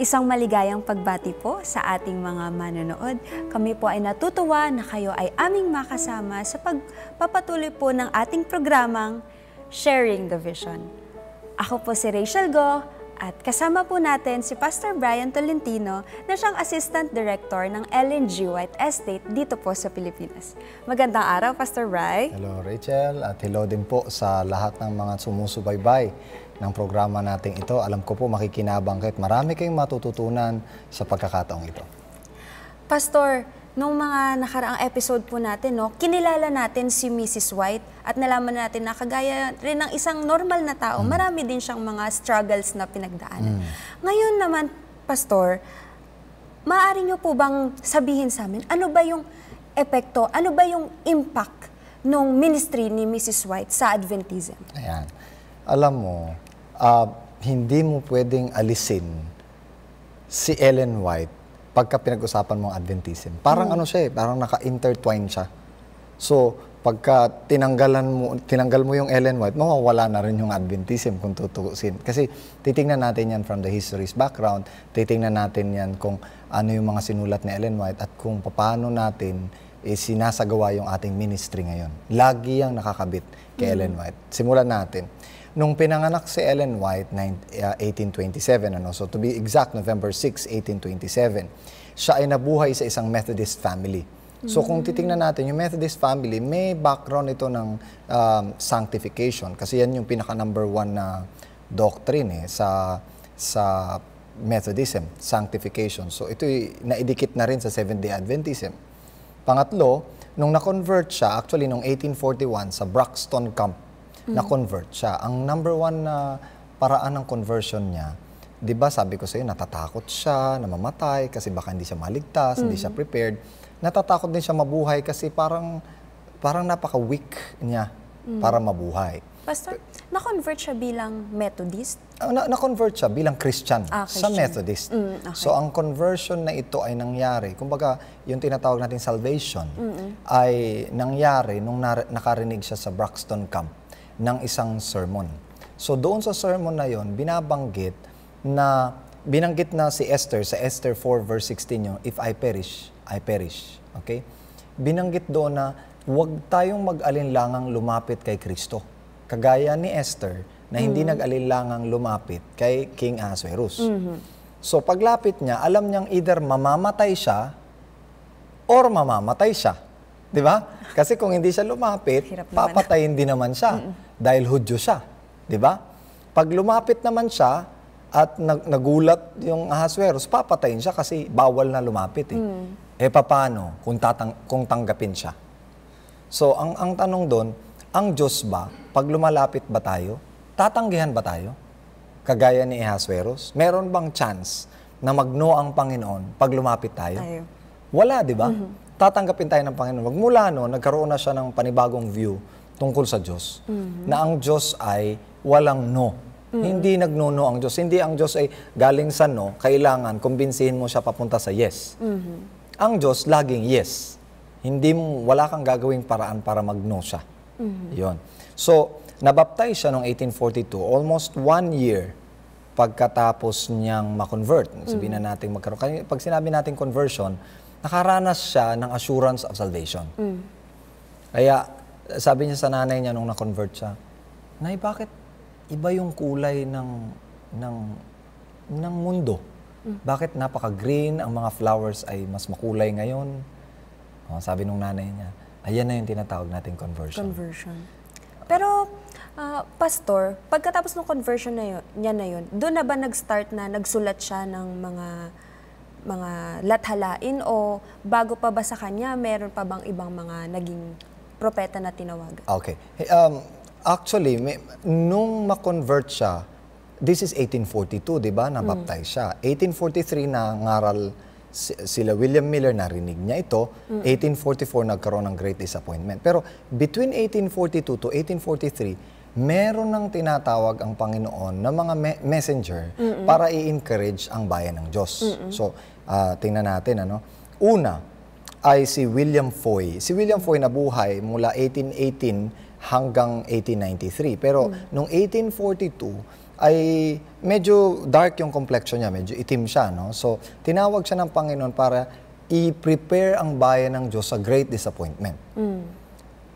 Isang maligayang pagbati po sa ating mga manonood. Kami po ay natutuwa na kayo ay aming makasama sa pagpapatuloy po ng ating programang Sharing the Vision. Ako po si Rachel Go at kasama po natin si Pastor Brian Tolentino na siyang Assistant Director ng Ellen G. White Estate dito po sa Pilipinas. Magandang araw, Pastor Brian. Hello, Rachel, at hello din po sa lahat ng mga sumusubaybay ng programa nating ito. Alam ko po makikinabang kahit marami kayong matututunan sa pagkakataong ito. Pastor, nung mga nakaraang episode po natin, kinilala natin si Mrs. White at nalaman natin na kagaya rin ng isang normal na tao, marami din siyang mga struggles na pinagdaanan. Ngayon naman, Pastor, maaari niyo po bang sabihin sa amin, ano ba yung epekto, ano ba yung impact ng ministry ni Mrs. White sa Adventism? Ayan. Alam mo, hindi mo pwedeng alisin si Ellen White pagka pinag-usapan mo ang Adventism. Parang ano siya parang naka-intertwine siya. So, pagka tinanggal mo yung Ellen White, mawawala na rin yung Adventism kung tutuusin. Kasi titingnan natin yan from the history's background, titingnan natin yan kung ano yung mga sinulat ni Ellen White at kung paano natin sinasagawa yung ating ministry ngayon. Lagi yang nakakabit kay Ellen White. Simulan natin. Nung pinanganak si Ellen White, 1827, so to be exact, November 6, 1827, siya ay nabuhay sa isang Methodist family. So kung titingnan natin, yung Methodist family, may background ito ng sanctification. Kasi yan yung pinaka-number 1 na doctrine sa Methodism, sanctification. So ito naidikit na rin sa Seventh-day Adventism. Pangatlo, nung na-convert siya, actually nung 1841 sa Braxton Camp, na-convert siya. Ang number 1 na paraan ng conversion niya, di ba sabi ko sa'yo, natatakot siya, namamatay kasi baka hindi siya maligtas, hindi siya prepared. Natatakot din siya mabuhay kasi parang napaka-weak niya para mabuhay. Pastor, na-convert siya bilang Methodist? Na-convert siya bilang Christian sa Methodist. Okay. So, ang conversion na ito ay nangyari, kumbaga, yung tinatawag natin salvation, ay nangyari nung nakarinig siya sa Braxton Camp ng isang sermon. So, doon sa sermon na yon, binanggit na si Esther, sa Esther 4 verse 16 yung, if I perish, I perish. Okay? Binanggit doon na huwag tayong mag-alinlangang lumapit kay Kristo. Kagaya ni Esther, na hindi nag-alinlangang lumapit kay King Ahasuerus. So, paglapit niya, alam niyang either mamamatay siya or mamamatay siya. Di ba? Kasi kung hindi siya lumapit, papatayin din naman siya dahil Hudyo siya. Di ba? Pag lumapit naman siya at nagulat yung Ahasuerus, papatayin siya kasi bawal na lumapit. Paano kung tanggapin siya? So, ang tanong doon, ang Diyos ba, pag lumalapit ba tayo, tatanggihan ba tayo? Kagaya ni Ahasuerus, meron bang chance na mag-no ang Panginoon pag lumapit tayo? Wala, di ba? Tatanggapin tayo ng Panginoon. Magmula nagkaroon na siya ng panibagong view tungkol sa Diyos. Na ang Diyos ay walang no. Hindi nagno-no ang Diyos. Hindi ang Diyos ay galing sa no, kailangan kumbinsihin mo siya papunta sa yes. Ang Diyos laging yes. Wala kang gagawing paraan para mag-no siya. Yun. So, nabaptize siya noong 1842, almost 1 year pagkatapos niyang ma-convert. Sabihin na natin magkaroon. Pag sinabi natin conversion, nakaranas siya ng assurance of salvation. Kaya, sabi niya sa nanay niya nung na-convert siya, Nay, bakit iba yung kulay ng mundo? Bakit napaka-green, ang mga flowers ay mas makulay ngayon? Sabi nung nanay niya, ayan na yung tinatawag nating conversion. Pero, Pastor, pagkatapos ng conversion niya na yun, doon na ba nag-start na nagsulat siya ng mga lathalain o bago pa ba sa kanya, meron pa bang ibang mga naging propeta na tinawagan? Okay. Actually, nung ma-convert siya, this is 1842, di ba? Nabaptize siya. 1843 na ngaral sila William Miller, narinig niya ito. 1844 nagkaroon ng Great Disappointment. Pero between 1842 to 1843, meron ng tinatawag ang Panginoon na mga messenger para i-encourage ang bayan ng Diyos. So, tingnan natin, Una ay si William Foy. Si William Foy nabuhay mula 1818 hanggang 1893. Pero nung 1842, ay medyo dark yung complexion niya, medyo itim siya, no? So, tinawag siya ng Panginoon para i-prepare ang bayan ng Diyos sa great disappointment.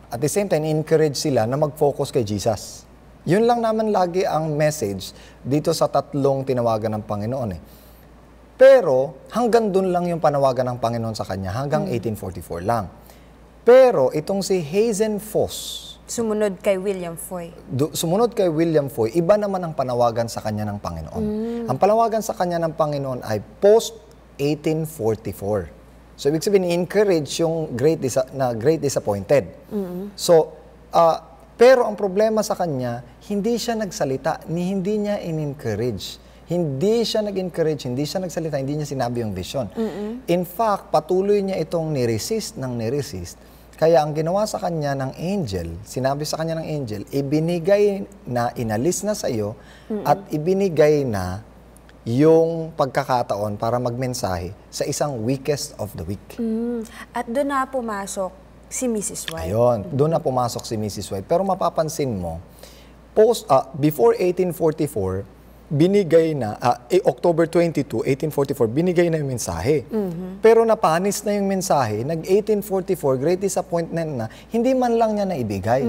At the same time, encourage sila na mag-focus kay Jesus. Yun lang naman lagi ang message dito sa tatlong tinawagan ng Panginoon eh. Pero hanggang dun lang yung panawagan ng Panginoon sa kanya, hanggang 1844 lang. Pero itong si Hazen Foss, Sumunod kay William Foy. Sumunod kay William Foy, iba naman ang panawagan sa kanya ng Panginoon. Ang panawagan sa kanya ng Panginoon ay post-1844. So, ibig sabihin, encourage yung great disappointed. So, pero ang problema sa kanya, hindi siya nagsalita, hindi niya in-encourage. Hindi siya nag-encourage, hindi siya nagsalita, hindi niya sinabi yung vision. In fact, patuloy niya itong niresist. Kaya ang ginawa sa kanya ng angel, sinabi sa kanya ng angel, ibinigay na, inalis na sa iyo, at ibinigay na yung pagkakataon para magmensahe sa isang weakest of the weak. At doon na pumasok si Mrs. White. Ayun, doon na pumasok si Mrs. White. Pero mapapansin mo, before 1844, binigay na, October 22, 1844, binigay na yung mensahe. Pero napanis na yung mensahe, nag-1844, great disappointment na, hindi man lang niya naibigay.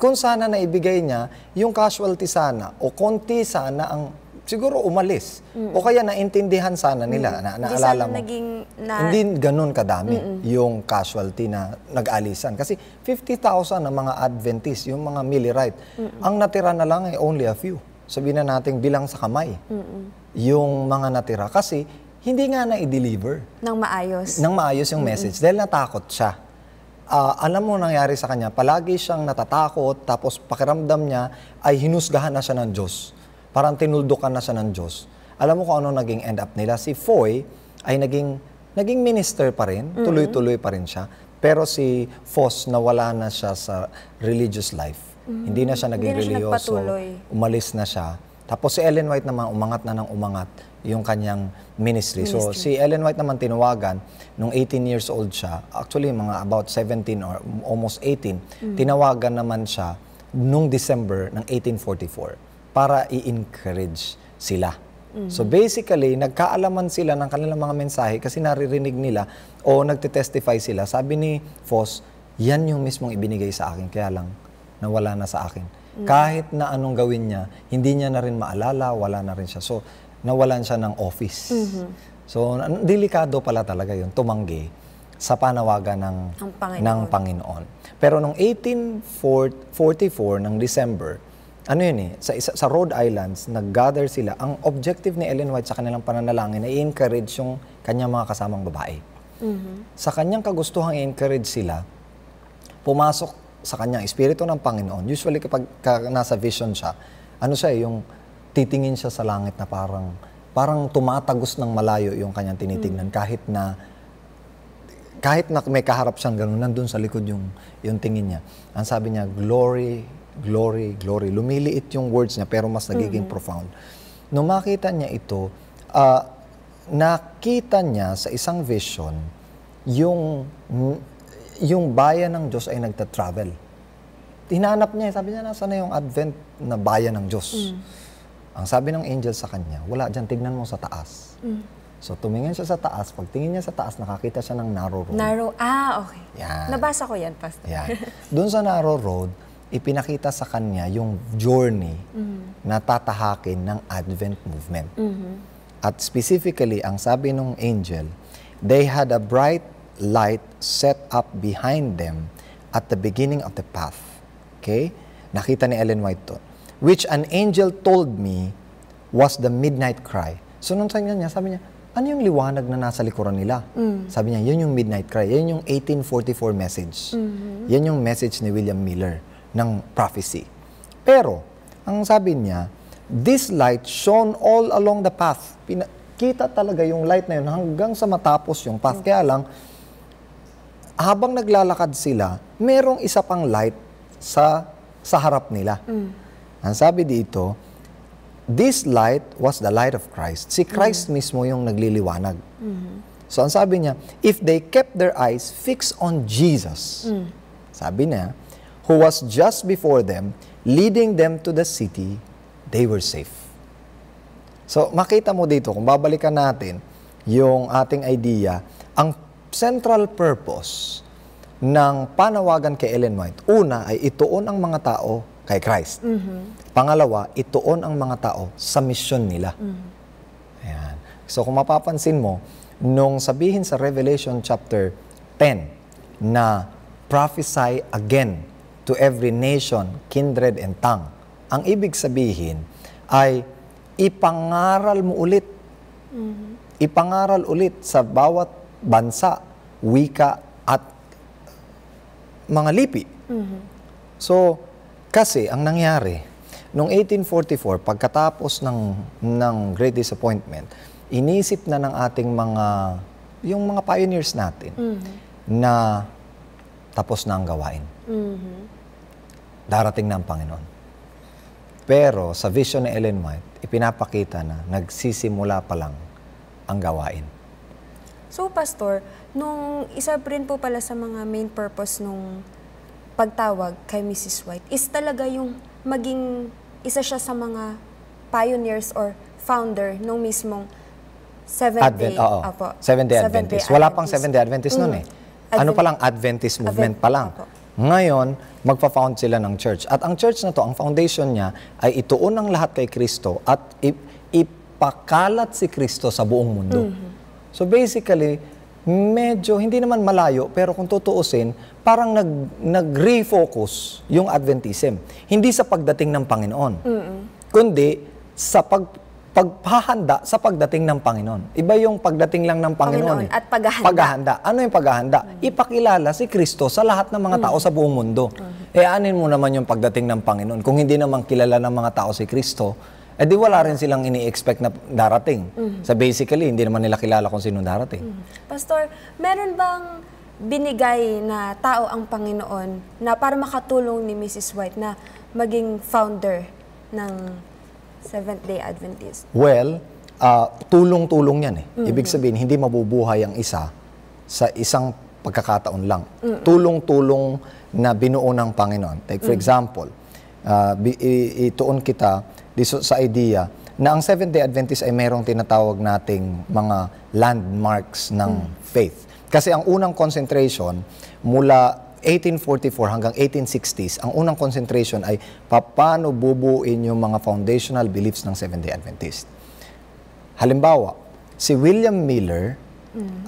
Kung sana naibigay niya, yung casualty sana, o konti sana ang siguro umalis. O kaya naintindihan sana nila, naalala mo. Hindi ganun kadami yung casualty na nag-alisan. Kasi 50,000 na mga Adventist, yung mga Millerite, ang natira na lang ay only a few. Sabihin na natin bilang sa kamay, yung mga natira. Kasi hindi nga na-deliver. Nang maayos. Nang maayos yung message. Dahil natakot siya. Alam mo nangyari sa kanya, palagi siyang natatakot, tapos pakiramdam niya ay hinusgahan na siya ng Diyos. Parang tinuldukan na siya ng Diyos. Alam mo kung ano naging end up nila? Si Foy ay naging minister pa rin, tuloy-tuloy pa rin siya. Pero si Foss, nawala na siya sa religious life. Hindi na siya naging religyoso, umalis na siya. Tapos si Ellen White naman, umangat na ng umangat yung kanyang ministry. So si Ellen White naman tinawagan, nung 18 years old siya, actually mga about 17 or almost 18, tinawagan naman siya nung December ng 1844 para i-encourage sila. So basically, nagkaalaman sila ng kanilang mga mensahe kasi naririnig nila o nagtitestify sila. Sabi ni Foss, yan yung mismong ibinigay sa akin, kaya lang nawala na sa akin. Kahit na anong gawin niya, hindi niya na rin maalala, wala na rin siya. So, nawalan siya ng office. So, delikado pala talaga yun, tumanggi sa panawagan ng Panginoon. Pero noong 1844 ng December, ano yun sa Rhode Islands, nag-gather sila. Ang objective ni Ellen White sa kanilang pananalangin ay i-encourage yung kanyang mga kasamang babae. Sa kanyang kagustuhang i-encourage sila, pumasok sa kanyang espiritu ng Panginoon. Usually kapag nasa vision siya, ano siya, yung titingin siya sa langit na parang tumatagos ng malayo yung kanyang tinitingnan kahit na may kaharap siyang gano'n, nandun sa likod yung tingin niya. Ang sabi niya, glory, glory, glory. Lumiliit yung words niya pero mas nagiging profound. Nung makita niya ito, nakita niya sa isang vision yung bayan ng Diyos ay nagta-travel. Hinanap niya, sabi niya, nasa na yung Advent na bayan ng Diyos? Ang sabi ng angel sa kanya, wala dyan, tignan mo sa taas. So, tumingin siya sa taas. Pagtingin niya sa taas, nakakita siya ng narrow road. Okay. Yan. Nabasa ko yan, Pastor. Yan. Doon sa narrow road, ipinakita sa kanya yung journey na tatahakin ng Advent movement. At specifically, ang sabi ng angel, they had a bright light set up behind them at the beginning of the path. Okay? Nakita ni Ellen White to. Which an angel told me was the midnight cry. So nung sabi niya, ano yung liwanag na nasa likuran nila? Sabi niya, yun yung midnight cry. Yan yung 1844 message. Yan yung message ni William Miller ng prophecy. Pero, ang sabi niya, this light shone all along the path. Kita talaga yung light na yun hanggang sa matapos yung path. Kaya lang, habang naglalakad sila, merong isa pang light sa harap nila. Ang sabi dito, this light was the light of Christ. Si Christ mismo yung nagliliwanag. So ang sabi niya, if they kept their eyes fixed on Jesus, sabi niya, who was just before them, leading them to the city, they were safe. So, makita mo dito, kung babalikan natin yung ating idea, ang central purpose ng panawagan kay Ellen White, una ay ituon ang mga tao kay Christ. Pangalawa, ituon ang mga tao sa misyon nila. Ayan. So, kung mapapansin mo, nung sabihin sa Revelation chapter 10 na prophesy again to every nation, kindred, and tongue, ang ibig sabihin ay ipangaral mo ulit. Ipangaral ulit sa bawat bansa, wika, at mga lipi. So, kasi ang nangyari, noong 1844, pagkatapos ng Great Disappointment, inisip na ng ating yung mga pioneers natin, na tapos na ang gawain. Darating na ang Panginoon. Pero sa vision ni Ellen White, ipinapakita na nagsisimula pa lang ang gawain. So, Pastor, nung isa rin po pala sa mga main purpose nung pagtawag kay Mrs. White is talaga yung maging isa siya sa mga pioneers or founder nung mismong Seventh-day Adventist. Wala pang Seventh-day Adventist noon eh. Ano pa lang, Adventist movement pa lang. Ngayon, magpa-found sila ng church. At ang church na to, ang foundation niya ay ituon ang lahat kay Kristo at ipakalat si Kristo sa buong mundo. So basically, medyo hindi naman malayo, pero kung tutuusin, parang nag-refocus yung Adventism. Hindi sa pagdating ng Panginoon, kundi sa pagpahanda sa pagdating ng Panginoon. Iba yung pagdating lang ng Panginoon at paghahanda. Paghahanda. Ano yung paghahanda? Ipakilala si Kristo sa lahat ng mga tao sa buong mundo. Anin mo naman yung pagdating ng Panginoon. Kung hindi naman kilala ng mga tao si Kristo, di wala rin silang ini-expect na darating. So basically, hindi naman nila kilala kung sino darating. Pastor, meron bang binigay na tao ang Panginoon na para makatulong ni Mrs. White na maging founder ng Seventh-day Adventist? Well, tulong-tulong yan eh. Ibig sabihin, hindi mabubuhay ang isa sa isang pagkakataon lang. Tulong-tulong na binuo ng Panginoon. Like for example, ituon kita sa idea na ang Seventh-day Adventist ay mayroong tinatawag nating mga landmarks ng faith. Kasi ang unang concentration mula 1844 hanggang 1860s, ang unang concentration ay paano bubuin yung mga foundational beliefs ng Seventh-day Adventist. Halimbawa, si William Miller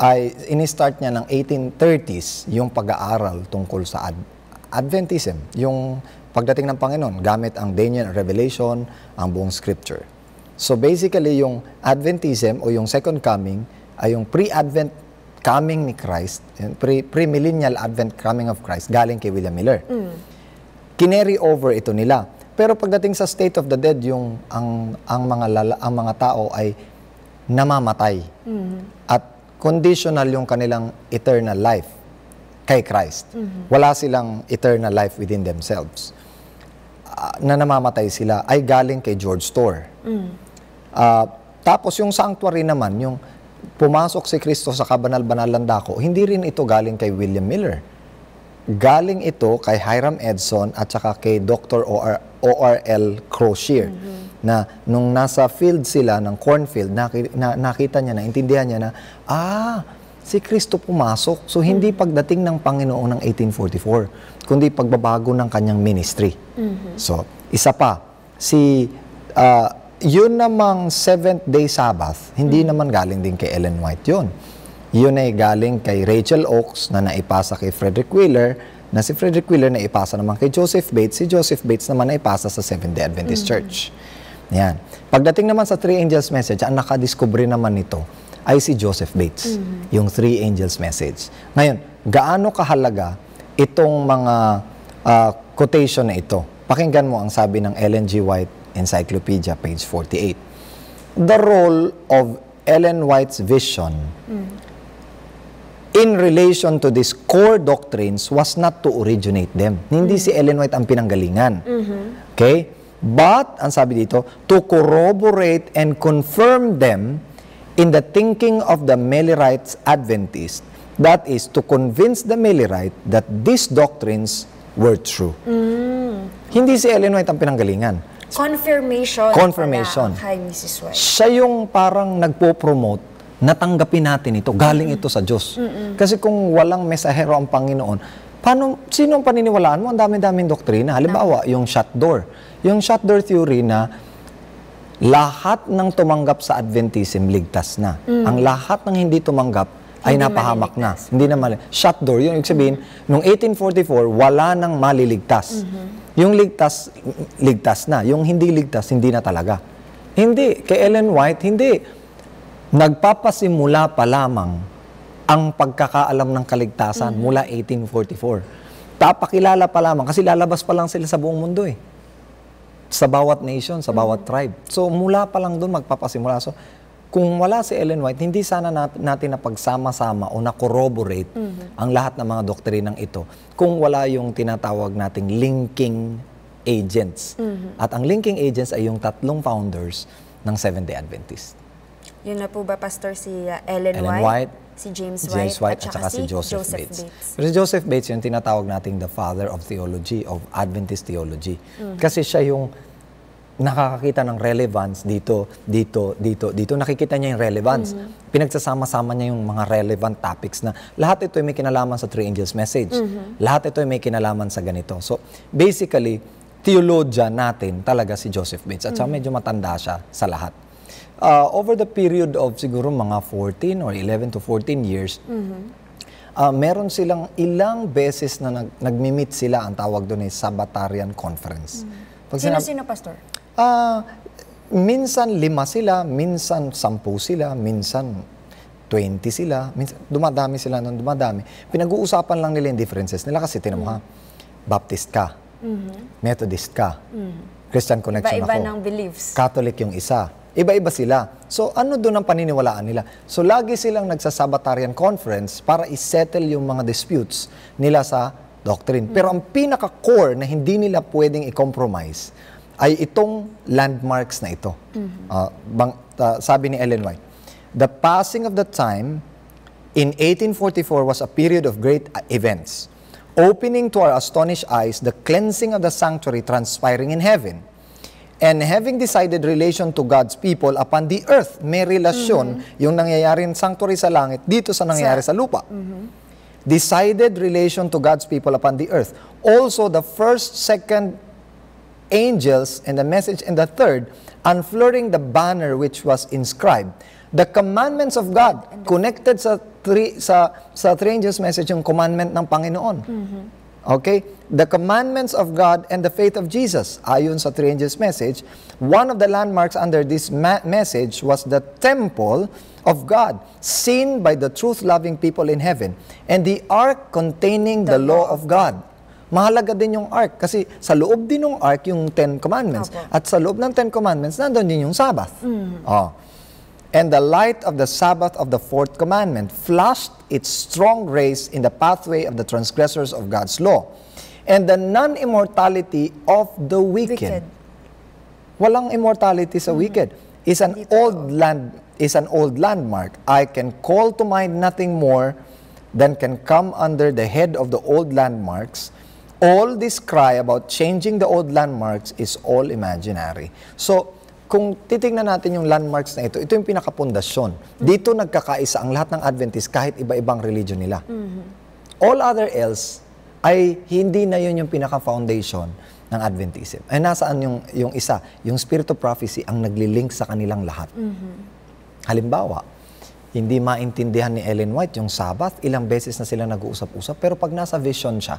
ay ini-start niya ng 1830s yung pag-aaral tungkol sa Adventism, yung pagdating ng Panginoon, gamit ang Daniel Revelation, ang buong Scripture. So basically, yung Adventism o yung Second Coming ay yung pre-Advent coming ni Christ, pre-millennial Advent coming of Christ, galing kay William Miller. Kinary over ito nila. Pero pagdating sa state of the dead, ang mga tao ay namamatay. At conditional yung kanilang eternal life kay Christ. Wala silang eternal life within themselves. Na namamatay sila ay galing kay George Storr. Tapos yung sanctuary naman, yung pumasok si Kristo sa kabanal-banalan dako, hindi rin ito galing kay William Miller. Galing ito kay Hiram Edson at saka kay Dr. O.R.L. Crosier. Na nung nasa field sila ng cornfield, nakita niya, naintindihan niya na, si Kristo pumasok. So, hindi pagdating ng Panginoon ng 1844, kundi pagbabago ng kanyang ministry. So, isa pa, yun namang Seventh-day Sabbath, hindi naman galing din kay Ellen White yun. Yun ay galing kay Rachel Oakes na naipasa kay Frederick Wheeler, na si Frederick Wheeler naipasa naman kay Joseph Bates, si Joseph Bates naman naipasa sa Seventh-day Adventist Church. Yan. Pagdating naman sa Three Angels Message, ang nakadiscovery naman nito ay si Joseph Bates, yung Three Angels Message. Ngayon, gaano kahalaga itong mga quotation na ito? Pakinggan mo ang sabi ng Ellen G. White Encyclopedia, page 48. The role of Ellen White's vision in relation to these core doctrines was not to originate them. Hindi si Ellen White ang pinanggalingan. Okay? But, ang sabi dito, to corroborate and confirm them in the thinking of the Millerites Adventists. That is, to convince the Millerite that these doctrines were true. Hindi si Ellen White ang pinanggalingan. Confirmation. Kay Mrs. White. Siya yung parang nagpo-promote na tanggapin natin ito, galing ito sa Diyos. Kasi kung walang mesahero ang Panginoon, sino ang paniniwalaan mo? Ang dami-daming doktrina. Halimbawa, yung shut door. Yung shut door theory na lahat ng tumanggap sa Adventism, ligtas na. Ang lahat ng hindi tumanggap ay napahamak na. Hindi na mali. Shut door. Yung ibig sabihin, noong 1844, wala nang maliligtas. Yung ligtas, ligtas na. Yung hindi ligtas, hindi na talaga. Hindi. Kay Ellen White, hindi. Nagpapasimula pa lamang ang pagkakaalam ng kaligtasan mula 1844. Tapakilala pa lamang kasi lalabas pa lang sila sa buong mundo eh. Sa bawat nation, sa bawat tribe. So mula pa lang doon magpapasimula. So kung wala si Ellen White, hindi sana natin napagsama-sama o na-corroborate ang lahat ng mga doktrinang ito kung wala yung tinatawag nating linking agents. At ang linking agents ay yung tatlong founders ng Seventh-day Adventist. Yun na po ba, Pastor, si Ellen White, si James White, at saka si Joseph Bates. Pero si Joseph Bates, yung tinatawag nating the father of theology, of Adventist theology. Kasi siya yung nakakakita ng relevance dito. Nakikita niya yung relevance. Pinagsasama-sama niya yung mga relevant topics na lahat ito ay may kinalaman sa Three Angels Message. Lahat ito ay may kinalaman sa ganito. So, basically, theologian natin talaga si Joseph Bates. At saka medyo matanda siya sa lahat. Over the period of siguro mga 14 or 11 to 14 years, meron silang ilang beses na nagmi-meet sila, ang tawag doon ay Sabbatarian Conference. Sino, Pastor? Minsan 5 sila, minsan 10 sila, minsan 20 sila, minsan dumadami sila ng dumadami. Pinag-uusapan lang nila yung differences nila kasi tinan mo ha, Baptist ka, Methodist ka, Christian Connection Iba-iba ako, ng beliefs. Catholic yung isa. Iba-iba sila. So, ano doon ang paniniwalaan nila? So, lagi silang nagsa-Sabbatarian Conference para isettle yung mga disputes nila sa doctrine. Pero ang pinaka-core na hindi nila pwedeng i-compromise ay itong landmarks na ito. Sabi ni Ellen White, the passing of the time in 1844 was a period of great events, opening to our astonished eyes the cleansing of the sanctuary transpiring in heaven. And having decided relation to God's people upon the earth, may relasyon yung nangyayari ng sanctuary sa langit dito sa nangyayari sa lupa. Decided relation to God's people upon the earth. Also, the first, second angels and the message and the third, unfurling the banner which was inscribed. The commandments of God, connected sa three angels message, yung commandment ng Panginoon. Okay? The commandments of God and the faith of Jesus. Ayon sa Three Angels message, one of the landmarks under this message was the temple of God, seen by the truth-loving people in heaven, and the ark containing the law of God. Mahalaga din yung ark kasi sa loob din ng ark yung Ten Commandments. At sa loob ng Ten Commandments, nandun din yung Sabbath. And the light of the Sabbath of the fourth commandment flashed its strong rays in the pathway of the transgressors of God's law. And the non-immortality of the wicked. Walang immortality sa wicked. Is an old landmark. I can call to mind nothing more than can come under the head of the old landmarks. All this cry about changing the old landmarks is all imaginary. So, kung titingnan natin yung landmarks na ito yung pinakapundasyon. Dito nagkakaisa ang lahat ng Adventist kahit iba-ibang religion nila. All other else ay hindi na yun yung pinaka-foundation ng Adventism. Ay nasaan yung isa, yung spirit of prophecy ang naglilink sa kanilang lahat. Halimbawa, hindi maintindihan ni Ellen White yung Sabbath, ilang beses na sila nag-uusap-usap, pero pag nasa vision siya,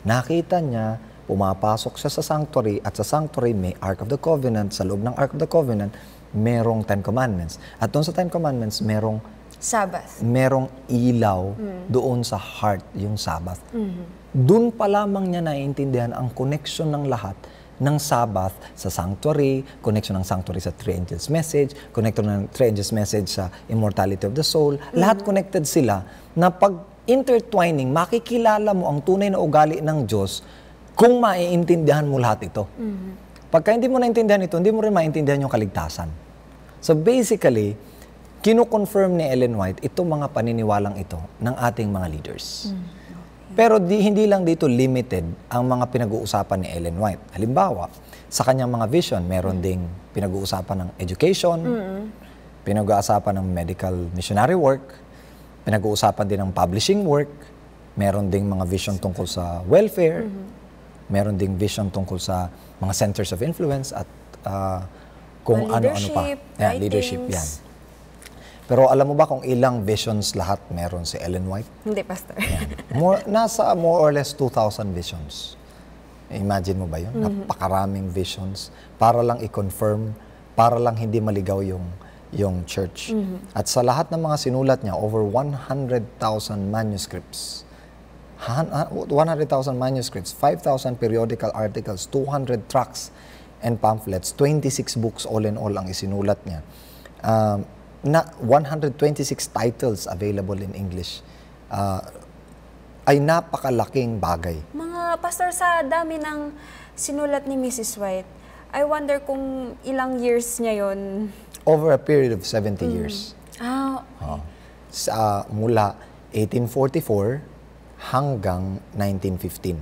nakita niya, pumapasok siya sa sanctuary at sa sanctuary may Ark of the Covenant. Sa loob ng Ark of the Covenant, merong Ten Commandments. At doon sa Ten Commandments, merong Sabbath. Merong ilaw doon sa heart, yung Sabbath. Doon pa lamang niya naiintindihan ang connection ng lahat ng Sabbath sa sanctuary, connection ng sanctuary sa Three Angels Message, connection ng Three Angels Message sa immortality of the soul. Lahat connected sila na pag intertwining, makikilala mo ang tunay na ugali ng Diyos kung maiintindihan mo lahat ito. Pagka hindi mo naintindihan ito, hindi mo rin maintindihan yung kaligtasan. So basically, kino-confirm ni Ellen White itong mga paniniwalang ito ng ating mga leaders. Pero hindi lang dito limited ang mga pinag-uusapan ni Ellen White. Halimbawa, sa kanyang mga vision, meron ding pinag-uusapan ng education, pinag-uusapan ng medical missionary work, pinag-uusapan din ng publishing work, meron ding mga vision tungkol sa welfare, meron ding vision tungkol sa mga centers of influence at kung ano-ano pa. Yan, leadership, yan. Pero alam mo ba kung ilang visions lahat meron si Ellen White? Hindi, Pastor. Nasa more or less 2,000 visions. Imagine mo ba yun? Napakaraming visions para lang i-confirm, para lang hindi maligaw yung church. At sa lahat ng mga sinulat niya, over 100,000 manuscripts. 100,000 manuscripts, 5,000 periodical articles, 200 tracts and pamphlets, 26 books all in all ang isinulat niya. 126 titles available in English. Ay napakalaking bagay. Mga pastor, sa dami ng sinulat ni Mrs. White, I wonder kung ilang years niya yon. Over a period of 70 years. Okay. Mula 1844 hanggang 1915.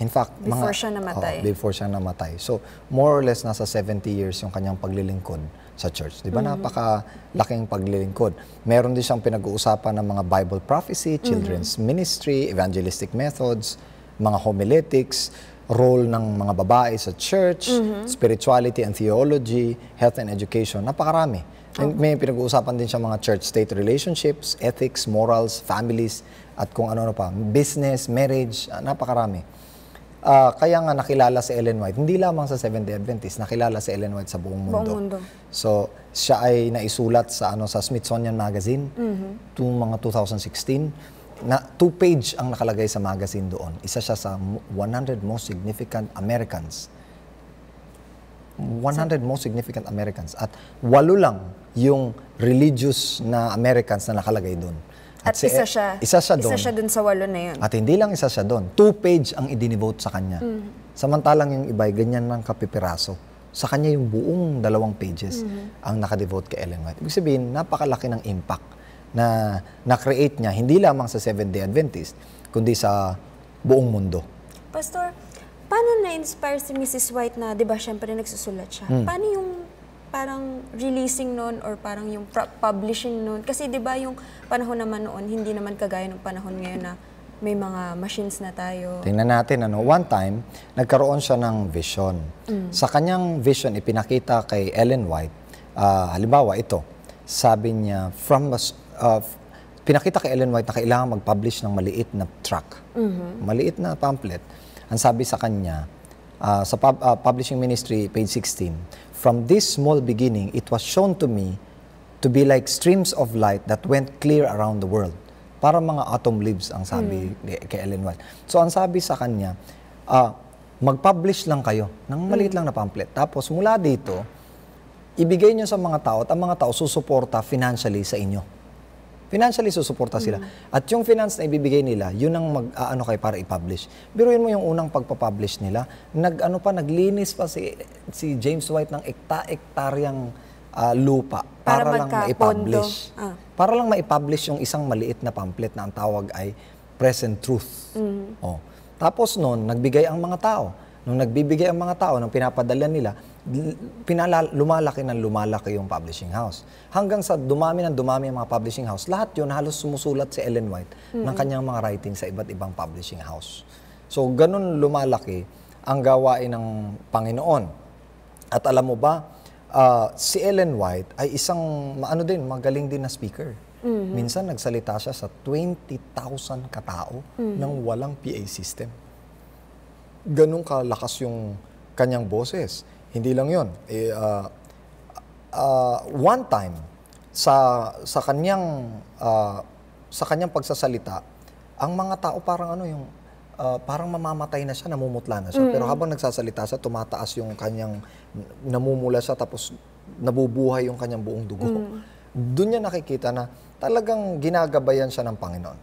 In fact, Before siya namatay. Before siya namatay. So, more or less nasa 70 years yung kanyang paglilingkod sa church. Di ba? Napakalaking paglilingkod. Meron din siyang pinag-uusapan ng mga Bible prophecy, children's ministry, evangelistic methods, mga homiletics, role ng mga babae sa church, spirituality and theology, health and education. Napakarami. And may pinag-uusapan din siya mga church-state relationships, ethics, morals, families, at kung ano-ano pa. Business, marriage, napakarami. Kaya nga nakilala si Ellen White, hindi lamang sa Seventh-day Adventist, nakilala si Ellen White sa buong mundo. So, siya ay naisulat sa Smithsonian Magazine, mga 2016, na 2-page ang nakalagay sa magazine doon. Isa siya sa 100 most significant Americans. 100 most significant Americans. At 8 lang yung religious na Americans na nakalagay doon. At isa siya doon. Isa siya doon sa 8 na yun. At hindi lang isa siya doon. 2-page ang idinivote sa kanya. Samantalang yung iba, ganyan lang kapipiraso. Sa kanya yung buong 2 pages ang nakadevote kay Ellen White. Ibig sabihin, napakalaki ng impact na na-create niya, hindi lamang sa Seventh-day Adventist, kundi sa buong mundo. Pastor, paano na-inspire si Mrs. White na, di ba, syempre nagsusulat siya? Paano yung parang releasing noon or parang yung publishing noon? Kasi di ba yung panahon naman noon, hindi naman kagaya ng panahon ngayon na may mga machines na tayo. Tingnan natin, one time, nagkaroon siya ng vision. Sa kanyang vision, ipinakita kay Ellen White, halimbawa ito, sabi niya, pinakita kay Ellen White na kailangan mag-publish ng maliit na tract, maliit na pamphlet. Ang sabi sa kanya, sa publishing ministry, page 16, "From this small beginning, it was shown to me to be like streams of light that went clear around the world." Para mga atom leaves ang sabi kay Ellen White. So ang sabi sa kanya, mag-publish lang kayo ng maliit lang na pamphlet. Tapos mula dito, ibigay nyo sa mga tao at ang mga tao susuporta financially sa inyo. Financially susuporta sila. At yung finance na ibibigay nila, yun ang mag-aano kayo para i-publish. Biruin mo yung unang pagpapublish nila, naglinis pa si James White ng ektaryang lupa para lang ma-publish. Para lang ma-publish yung isang maliit na pamphlet na ang tawag ay Present Truth. Tapos noon, nagbigay ang mga tao. Nung nagbibigay ang mga tao, nung pinapadala nila, lumalaki yung publishing house. Hanggang sa dumami ang mga publishing house, lahat yun halos sumusulat si Ellen White ng kanyang mga writing sa iba't ibang publishing house. So, ganun lumalaki ang gawain ng Panginoon. At alam mo ba, si Ellen White ay isang magaling din na speaker. Minsan nagsalita siya sa 20,000 katao nang walang PA system. Ganun kalakas yung kanyang boses. Hindi lang yun. One time, sa kanyang pagsasalita, ang mga tao parang parang mamamatay na siya, namumutla na siya. Pero habang nagsasalita siya, tumataas yung kanyang, namumula siya, tapos nabubuhay yung kanyang buong dugo. Doon niya nakikita na talagang ginagabayan siya ng Panginoon.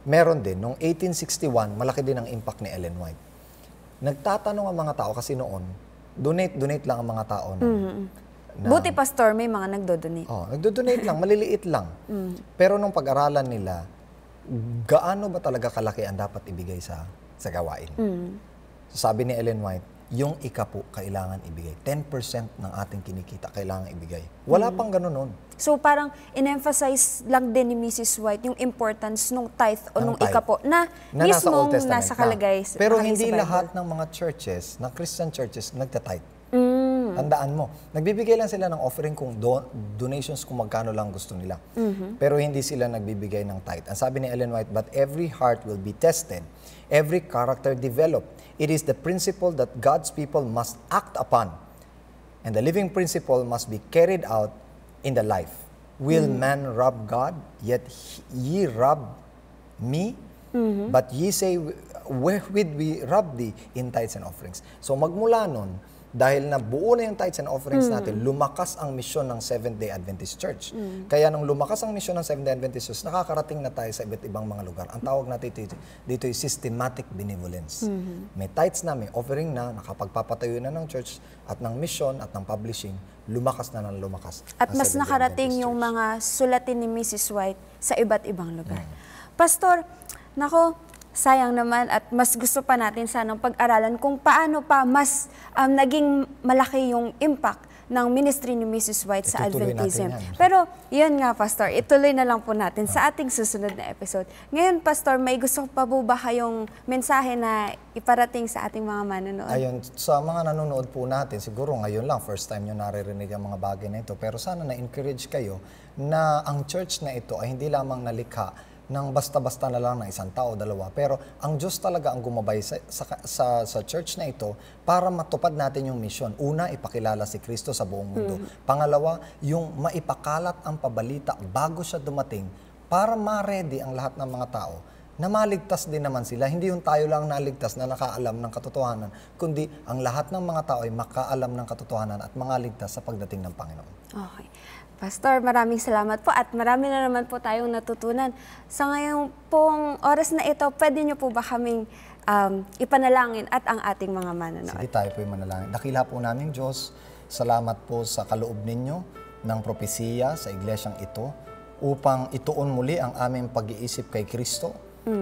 Meron din, noong 1861, malaki din ang impact ni Ellen White. Nagtatanong ang mga tao kasi noon, donate lang ang mga tao. Buti, Pastor, may mga nagdo-donate. Nagdo-donate lang, maliliit lang. Pero nung pag-aralan nila, gaano ba talaga kalaki ang dapat ibigay sa gawain? So, sabi ni Ellen White, yung ika-po kailangan ibigay. 10% ng ating kinikita kailangan ibigay. Wala pang ganun nun. So parang in-emphasize lang din ni Mrs. White yung importance ng tithe o Ng nung tithe. ikapo na Na nasa mismong Old Testament nasa na. kalagay Pero nakalagay hindi sa Bible. lahat ng mga churches, ng Christian churches, nagtatithe. Tandaan mo, nagbibigay lang sila ng offering kung donations kung magkano lang gusto nila. Pero hindi sila nagbibigay ng tithe. Ang sabi ni Ellen White, but every heart will be tested, every character developed. It is the principle that God's people must act upon. And the living principle must be carried out in the life. Will man rob God? Yet ye rob me? But ye say, wherewith we rob thee? In tithes and offerings. So magmula nun, dahil nabuo na yung tithes and offerings natin, lumakas ang misyon ng Seventh-day Adventist Church. Kaya nung lumakas ang misyon ng Seventh-day Adventist Church, nakakarating na tayo sa iba't ibang mga lugar. Ang tawag natin dito ay systematic benevolence. May tithes na, may offering na, nakapagpapatayo na ng church at ng mission at ng publishing, lumakas na ng lumakas. At ang mas Seventh-day nakarating Adventist yung Church. mga sulatin ni Mrs. White sa iba't ibang lugar. Pastor, nako, sayang naman at mas gusto pa natin sanang pag-aralan kung paano pa mas naging malaki yung impact ng ministry ni Mrs. White sa Itutuloy Adventism. natin yan. Pero yun nga, Pastor, ituloy na lang po natin sa ating susunod na episode. Ngayon, Pastor, may gusto pa po ba kayong mensahe na iparating sa ating mga manonood? Ayun, sa mga nanonood po natin, siguro ngayon lang, first time nyo naririnig ang mga bagay na ito. Pero sana na-encourage kayo na ang church na ito ay hindi lamang nalikha ng basta-basta na lang ng isang tao, dalawa. Pero ang Diyos talaga ang gumabay sa church na ito para matupad natin yung mission. Una, ipakilala si Kristo sa buong mundo. Pangalawa, yung maipakalat ang pabalita bago siya dumating para ma-ready ang lahat ng mga tao na maligtas din naman sila. Hindi yung tayo lang naligtas na nakaalam ng katotohanan, kundi ang lahat ng mga tao ay makaalam ng katotohanan at mangaligtas sa pagdating ng Panginoon. Okay. Pastor, maraming salamat po at marami na naman po tayong natutunan. Sa ngayong pong oras na ito, pwede niyo po ba kaming ipanalangin at ang ating mga manonood? Sige, tayo po yung manalangin. Dakila po namin, Diyos, salamat po sa kaloob ninyo ng propesiya sa iglesyang ito upang ituon muli ang aming pag-iisip kay Kristo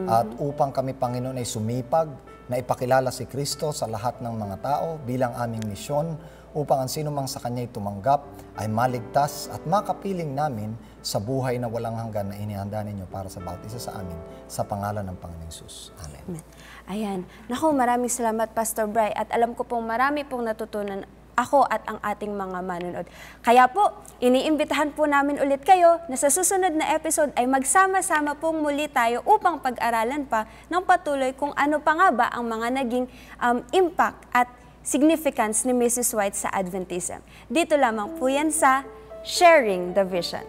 at upang kami, Panginoon, ay sumipag na ipakilala si Kristo sa lahat ng mga tao bilang aming misyon upang ang sino mang sa Kanya'y tumanggap ay maligtas at makapiling namin sa buhay na walang hanggan na inihanda ninyo para sa bawat isa sa amin sa pangalan ng Panginoong Hesus. Amen. Ayan. Naku, maraming salamat, Pastor Bri. At alam ko pong marami pong natutunan ako at ang ating mga manonood. Kaya po, iniimbitahan po namin ulit kayo na sa susunod na episode ay magsama-sama pong muli tayo upang pag-aralan pa ng patuloy kung ano pa nga ba ang mga naging impact at significance ni Mrs. White sa Adventism. Dito lamang po yan sa Sharing the Vision.